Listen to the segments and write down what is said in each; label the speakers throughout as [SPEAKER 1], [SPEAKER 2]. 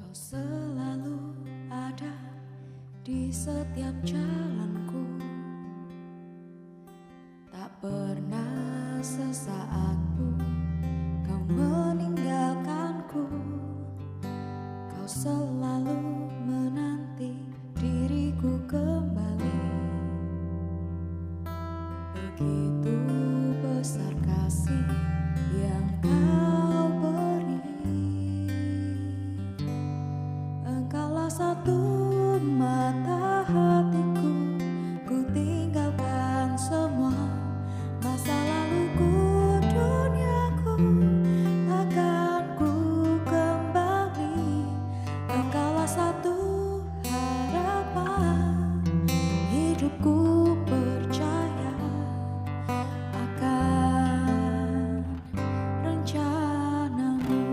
[SPEAKER 1] Kau selalu ada di setiap jalanku, tak pernah sesaat pun kau meninggalkanku. Kau selalu menanti diriku kembali. Begitu besar kasih yang kau beri. Engkaulah satu mata hatiku. Ku tinggalkan semua masa laluku, duniaku akan ku kembali. Engkaulah satu harapan hidupku, percaya akan rencanamu.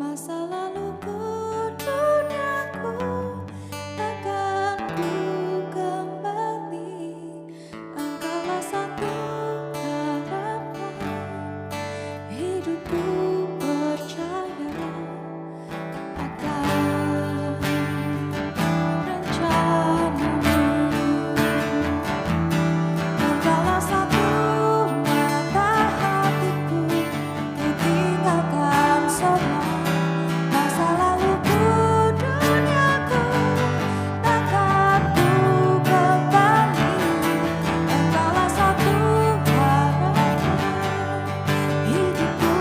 [SPEAKER 1] masa laluku, duniaku, takkan ku kembali. Engkaulah satu harapan hidupku, percaya akan rencanamu. Engkaulah satu mata hatiku, ku tinggalkan semua masa laluku, duniaku, takkan ku kembali. Engkaulah satu harapan hidupku,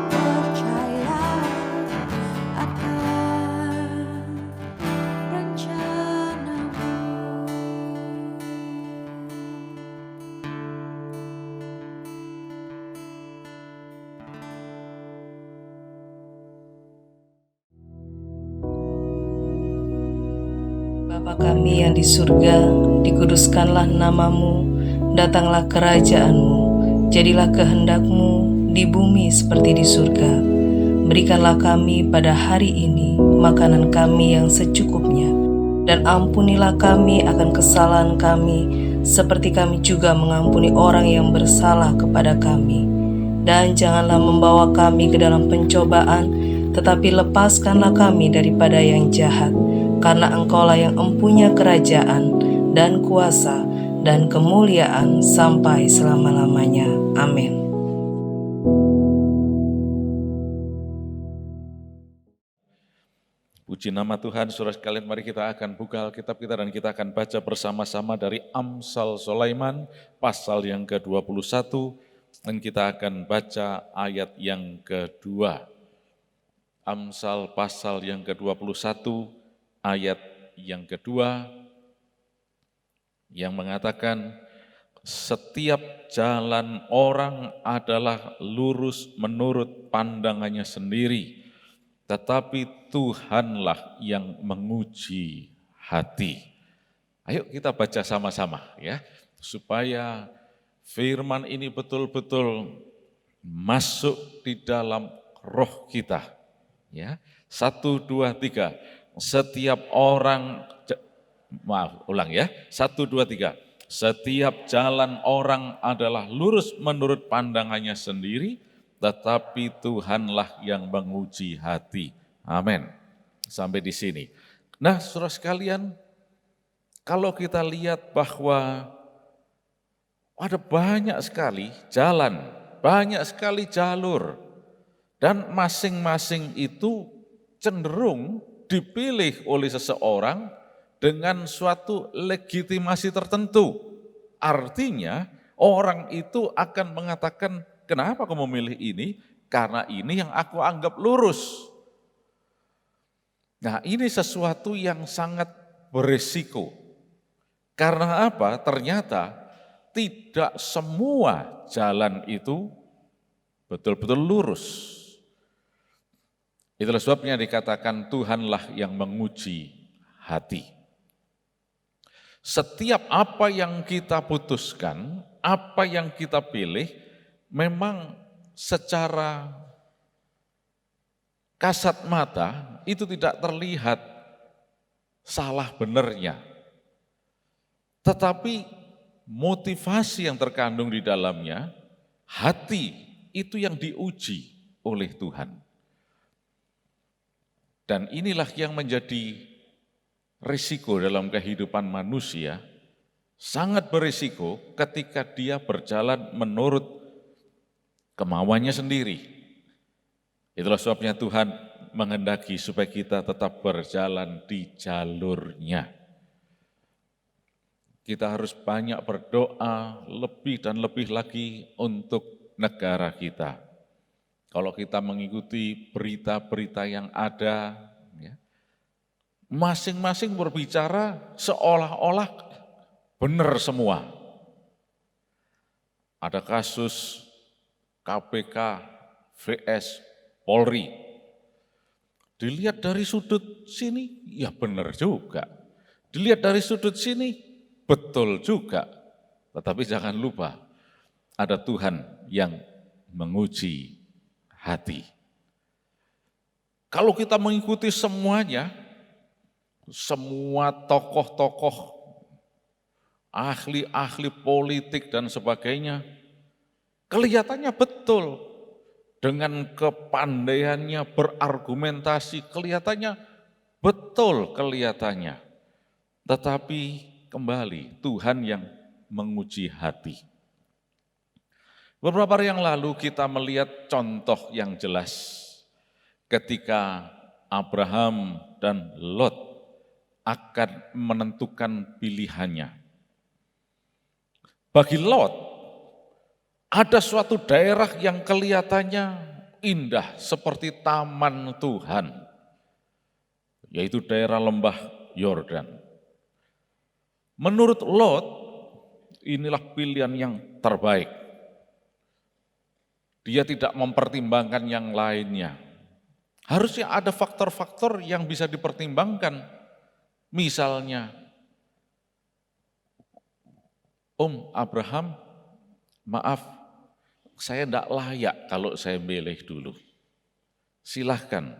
[SPEAKER 1] percaya akan rencanamu.
[SPEAKER 2] Bapa kami yang di surga, dikuduskanlah namamu, datanglah kerajaanmu, jadilah kehendak-Mu di bumi seperti di surga. Berikanlah kami pada hari ini makanan kami yang secukupnya, dan ampunilah kami akan kesalahan kami, seperti kami juga mengampuni orang yang bersalah kepada kami. Dan janganlah membawa kami ke dalam pencobaan, tetapi lepaskanlah kami daripada yang jahat. Karena Engkaulah yang empunya kerajaan dan kuasa dan kemuliaan sampai selama-lamanya. Amin.
[SPEAKER 3] Puji nama Tuhan, saudara sekalian, mari kita akan buka Alkitab kita dan kita akan baca bersama-sama dari Amsal Sulaiman, pasal yang ke-21, dan kita akan baca ayat yang kedua. Amsal pasal yang ke-21, ayat yang kedua, yang mengatakan, setiap jalan orang adalah lurus menurut pandangannya sendiri, tetapi Tuhanlah yang menguji hati. Ayo kita baca sama-sama ya, supaya firman ini betul-betul masuk di dalam roh kita. Ya, 1, 2, 3. Setiap orang, ulang ya, 1, 2, 3. Setiap jalan orang adalah lurus menurut pandangannya sendiri, tetapi Tuhanlah yang menguji hati. Amin. Sampai di sini. Nah, saudara sekalian, kalau kita lihat bahwa ada banyak sekali jalan, banyak sekali jalur, dan masing-masing itu cenderung dipilih oleh seseorang dengan suatu legitimasi tertentu. Artinya orang itu akan mengatakan, kenapa kamu memilih ini? Karena ini yang aku anggap lurus. Nah, ini sesuatu yang sangat berisiko. Karena apa? Ternyata tidak semua jalan itu betul-betul lurus. Itulah sebabnya dikatakan Tuhanlah yang menguji hati. Setiap apa yang kita putuskan, apa yang kita pilih, memang secara kasat mata itu tidak terlihat salah benarnya. Tetapi motivasi yang terkandung di dalamnya, hati itu yang diuji oleh Tuhan. Dan inilah yang menjadi risiko dalam kehidupan manusia, sangat berisiko ketika dia berjalan menurut kemauannya sendiri. Itulah sebabnya Tuhan menghendaki supaya kita tetap berjalan di jalurnya. Kita harus banyak berdoa, lebih dan lebih lagi untuk negara kita. Kalau kita mengikuti berita-berita yang ada, ya, masing-masing berbicara seolah-olah benar semua. Ada kasus KPK vs Polri. Dilihat dari sudut sini, ya benar juga. Dilihat dari sudut sini, betul juga. Tetapi jangan lupa, ada Tuhan yang menguji hati. Kalau kita mengikuti semuanya, semua tokoh-tokoh, ahli-ahli politik dan sebagainya, kelihatannya betul. Dengan kepandaiannya berargumentasi, kelihatannya betul kelihatannya. Tetapi kembali, Tuhan yang menguji hati. Beberapa hari yang lalu kita melihat contoh yang jelas ketika Abraham dan Lot akan menentukan pilihannya. Bagi Lot, ada suatu daerah yang kelihatannya indah seperti taman Tuhan, yaitu daerah lembah Yordan. Menurut Lot, inilah pilihan yang terbaik. Dia tidak mempertimbangkan yang lainnya. Harusnya ada faktor-faktor yang bisa dipertimbangkan. Misalnya, Om Abraham, maaf, saya tidak layak kalau saya milih dulu. Silahkan,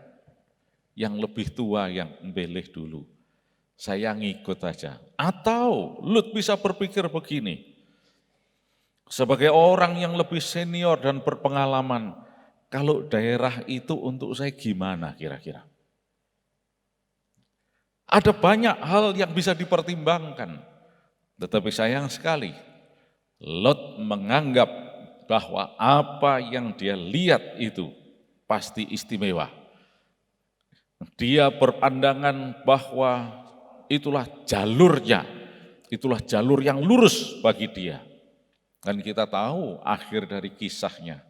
[SPEAKER 3] yang lebih tua yang milih dulu. Saya ngikut aja. Atau Lut bisa berpikir begini, sebagai orang yang lebih senior dan berpengalaman, kalau daerah itu untuk saya gimana kira-kira? Ada banyak hal yang bisa dipertimbangkan, tetapi sayang sekali, Lot menganggap bahwa apa yang dia lihat itu pasti istimewa. Dia berpandangan bahwa itulah jalurnya, itulah jalur yang lurus bagi dia. Dan kita tahu akhir dari kisahnya,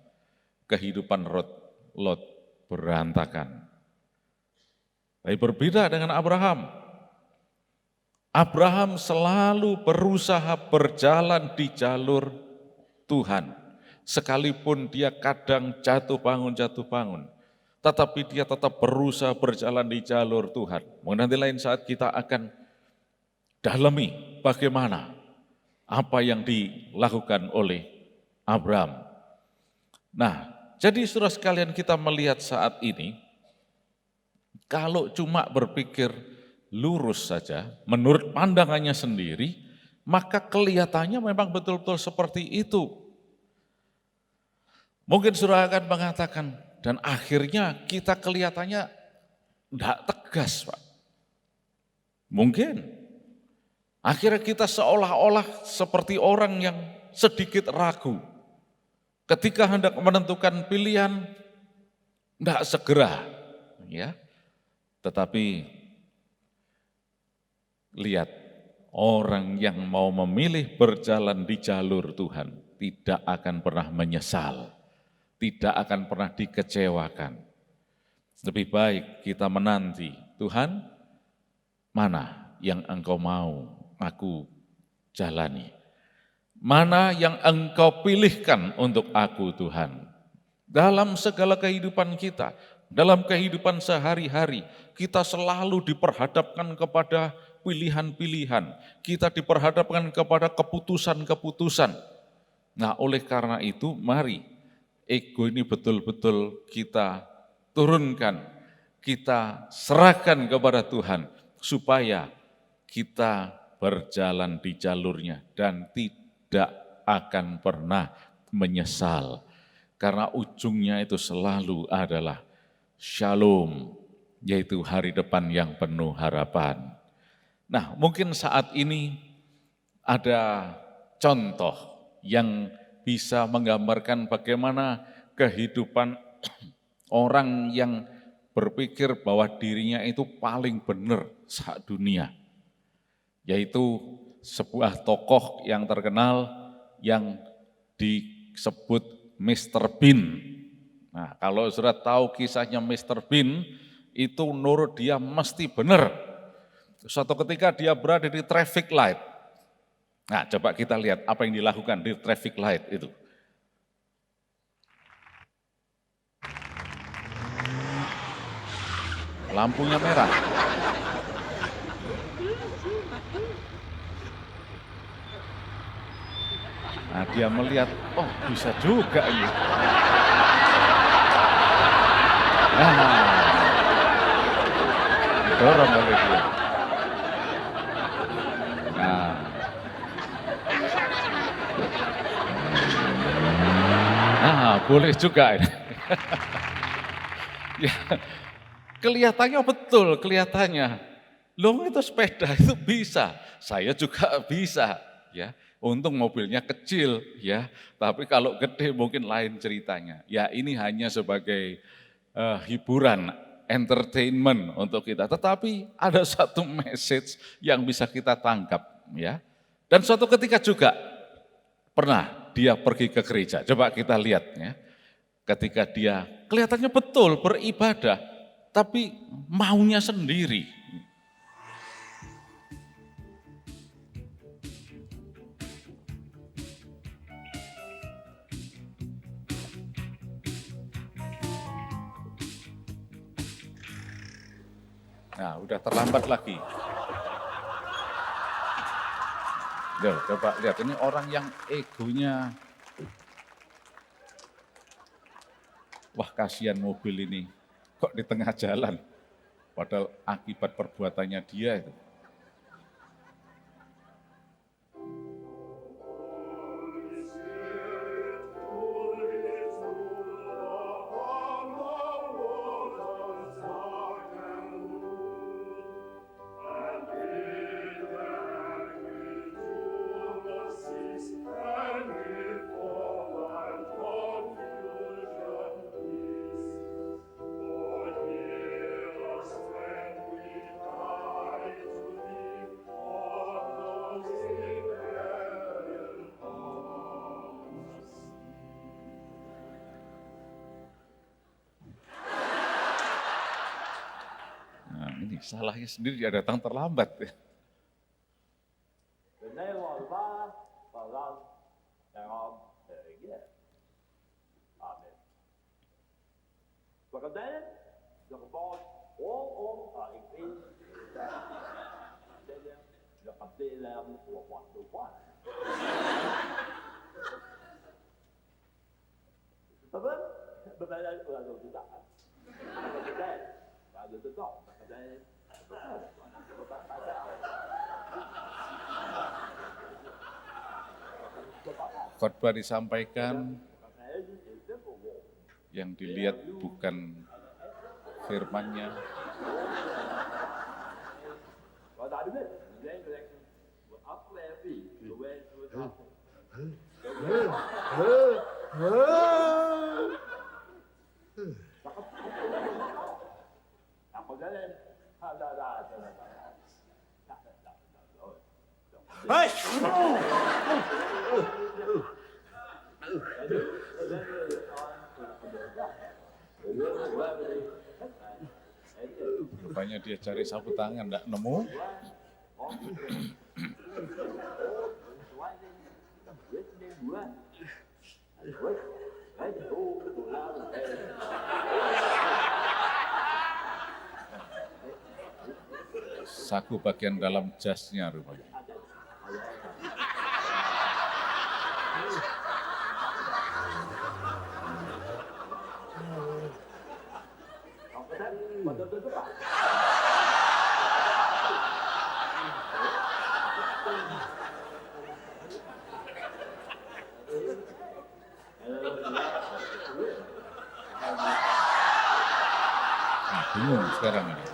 [SPEAKER 3] kehidupan Lot berantakan. Tapi berbeda dengan Abraham. Abraham selalu berusaha berjalan di jalur Tuhan. Sekalipun dia kadang jatuh bangun, tetapi dia tetap berusaha berjalan di jalur Tuhan. Mungkin nanti lain saat kita akan dalami bagaimana apa yang dilakukan oleh Abraham. Nah, jadi saudara sekalian, kita melihat saat ini, kalau cuma berpikir lurus saja, menurut pandangannya sendiri, maka kelihatannya memang betul-betul seperti itu. Mungkin saudara akan mengatakan, dan akhirnya kita kelihatannya tidak tegas, Pak. Mungkin. Akhirnya kita seolah-olah seperti orang yang sedikit ragu. Ketika hendak menentukan pilihan, tidak segera. Ya. Tetapi lihat, orang yang mau memilih berjalan di jalur Tuhan tidak akan pernah menyesal. Tidak akan pernah dikecewakan. Lebih baik kita menanti, Tuhan, mana yang Engkau mau aku jalani? Mana yang Engkau pilihkan untuk aku, Tuhan? Dalam segala kehidupan kita, dalam kehidupan sehari-hari, kita selalu diperhadapkan kepada pilihan-pilihan. Kita diperhadapkan kepada keputusan-keputusan. Nah, oleh karena itu, mari ego ini betul-betul kita turunkan, kita serahkan kepada Tuhan, supaya kita berjalan di jalurnya dan tidak akan pernah menyesal. Karena ujungnya itu selalu adalah shalom, yaitu hari depan yang penuh harapan. Nah, mungkin saat ini ada contoh yang bisa menggambarkan bagaimana kehidupan orang yang berpikir bahwa dirinya itu paling benar saat dunia. Yaitu sebuah tokoh yang terkenal yang disebut Mr. Bean. Nah, kalau sudah tahu kisahnya Mr. Bean, itu menurut dia mesti benar. Suatu ketika dia berada di traffic light. Nah, coba kita lihat apa yang dilakukan di traffic light itu. Lampunya merah. Nah, dia melihat, oh bisa juga ini. Nah, didorong oleh dia. Nah, boleh juga ini. Ya, kelihatannya betul, kelihatannya. Loh itu sepeda itu bisa, saya juga bisa, ya. Untung mobilnya kecil, ya. Tapi kalau gede mungkin lain ceritanya. Ya ini hanya sebagai hiburan, entertainment untuk kita. Tetapi ada satu message yang bisa kita tangkap, ya. Dan suatu ketika juga pernah dia pergi ke gereja. Coba kita lihat, ya. Ketika dia kelihatannya betul beribadah, tapi maunya sendiri. Nah, udah terlambat lagi. Loh, coba lihat, ini orang yang egonya, wah kasihan mobil ini, kok di tengah jalan. Padahal akibat perbuatannya dia itu. Nah ini salahnya sendiri, dia datang terlambat. Khotbah disampaikan, yang dilihat bukan firman-Nya. Rupanya dia cari sapu tangan, enggak nemu. Saku bagian dalam jasnya rupanya. Nah, bingung sekarang ini.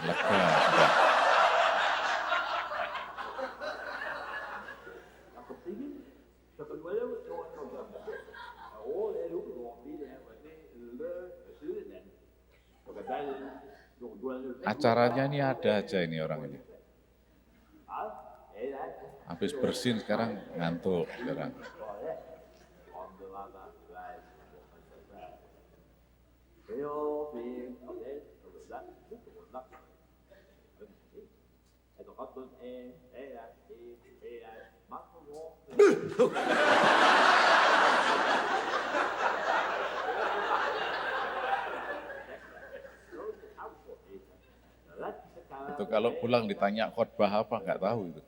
[SPEAKER 3] Lega sudah. Acaranya ini ada aja ini orang ini. Habis bersin sekarang ngantuk sekarang. Itu kalau pulang ditanya khotbah apa nggak tahu itu.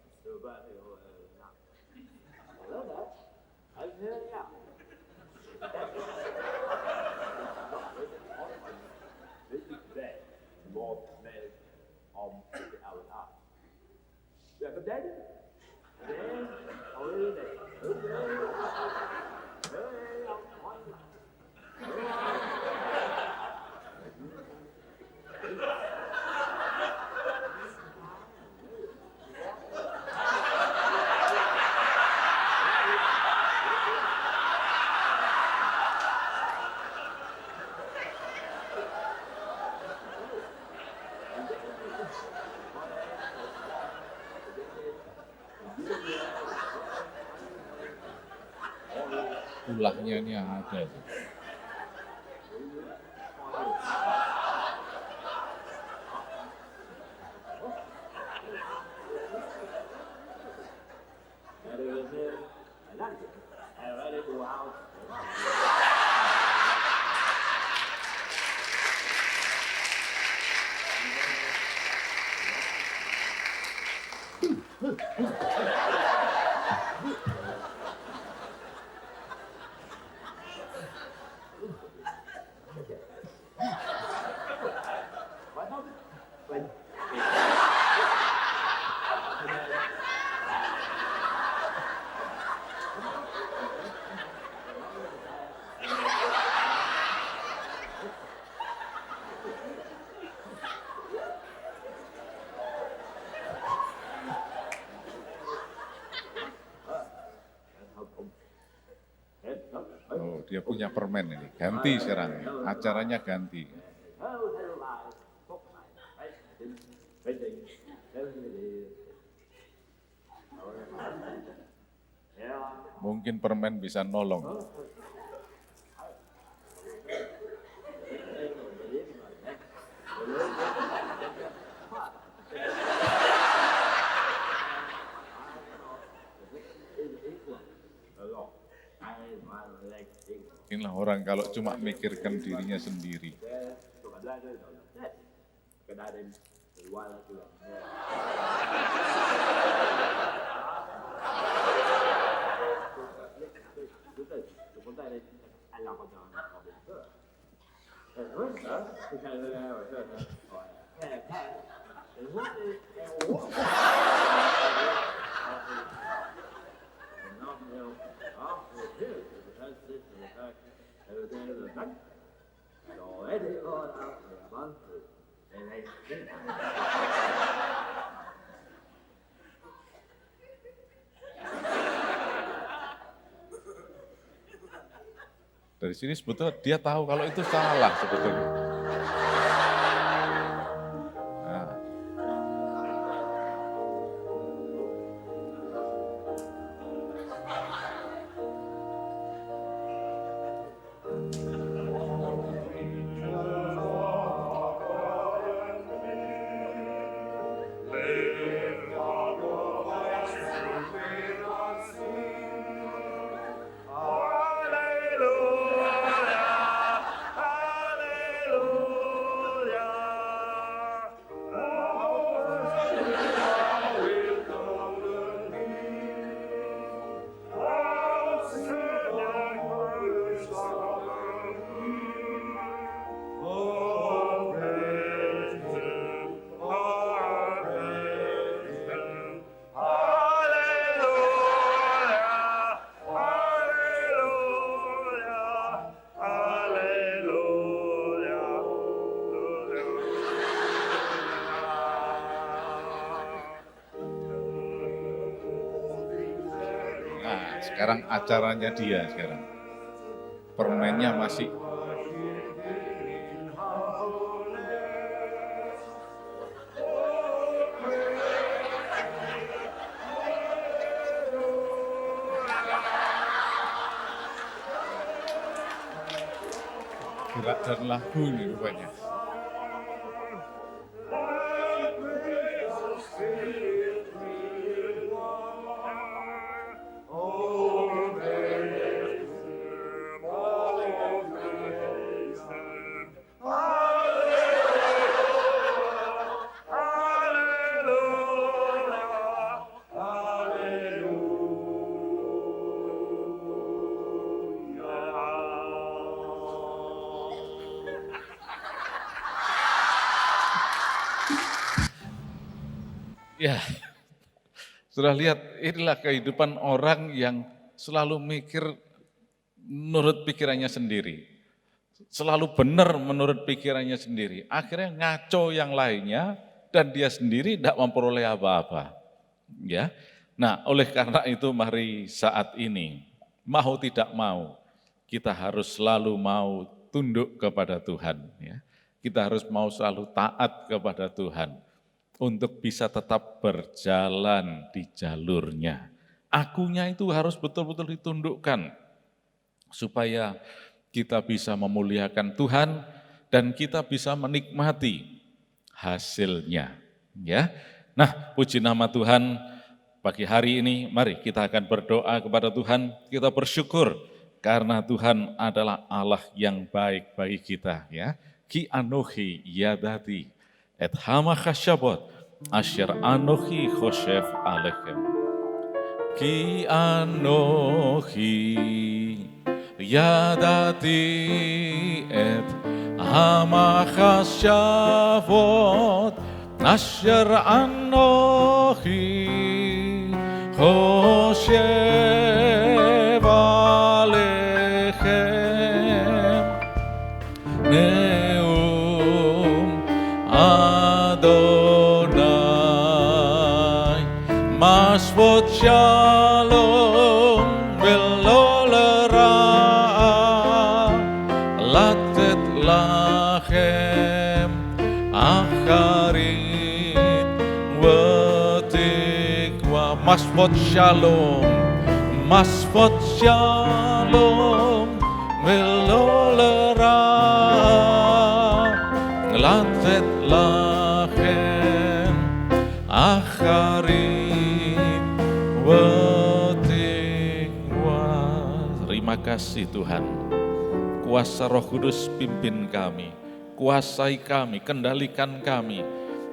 [SPEAKER 3] Tulahnya ini ada. Oh, dia punya permen ini. Ganti sekarang. Acaranya ganti. Mungkin permen bisa nolong. Inilah orang kalau cuma mikirkan dirinya sendiri. Dari sini sebetulnya dia tahu kalau itu salah sebetulnya. Nah. Sekarang acaranya dia sekarang. Permennya masih. Gerak dan lagu ini rupanya. Ya, sudah lihat inilah kehidupan orang yang selalu mikir menurut pikirannya sendiri. Selalu benar menurut pikirannya sendiri. Akhirnya ngaco yang lainnya dan dia sendiri tidak memperoleh apa-apa. Ya. Nah, oleh karena itu mari saat ini mau tidak mau kita harus selalu mau tunduk kepada Tuhan, ya. Kita harus mau selalu taat kepada Tuhan untuk bisa tetap berjalan di jalurnya. Akunya itu harus betul-betul ditundukkan supaya kita bisa memuliakan Tuhan dan kita bisa menikmati hasilnya. Ya. Nah, puji nama Tuhan, pagi hari ini mari kita akan berdoa kepada Tuhan, kita bersyukur karena Tuhan adalah Allah yang baik bagi kita, ya. Ki anohi yadati et hama khashabot asyar anohi khoshef alechem. Ki anohi yadati et hama khashabot asyar anohi khoshef alechem. Adonai, Masvot Shalom, Velo Lera'ah, Latet Lachem, Acharit, Vetikwa, Masvot Shalom, Masvot Shalom, Velo Lera'ah, Latet Lachem, Acharit, Vetikwa. Terima kasih Tuhan. Kuasa Roh Kudus pimpin kami, kuasai kami, kendalikan kami,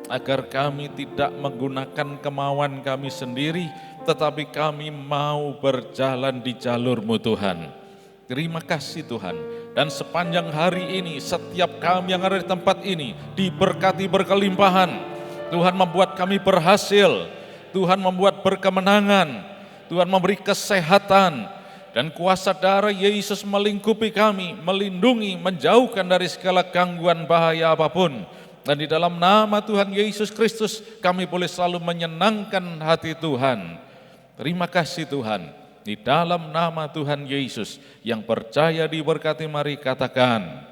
[SPEAKER 3] agar kami tidak menggunakan kemauan kami sendiri, tetapi kami mau berjalan di jalur-Mu Tuhan. Terima kasih Tuhan. Dan sepanjang hari ini, setiap kami yang ada di tempat ini, diberkati berkelimpahan. Tuhan membuat kami berhasil, Tuhan membuat berkemenangan, Tuhan memberi kesehatan, dan kuasa darah Yesus melingkupi kami, melindungi, menjauhkan dari segala gangguan bahaya apapun. Dan di dalam nama Tuhan Yesus Kristus, kami boleh selalu menyenangkan hati Tuhan. Terima kasih Tuhan. Di dalam nama Tuhan Yesus yang percaya diberkati, mari katakan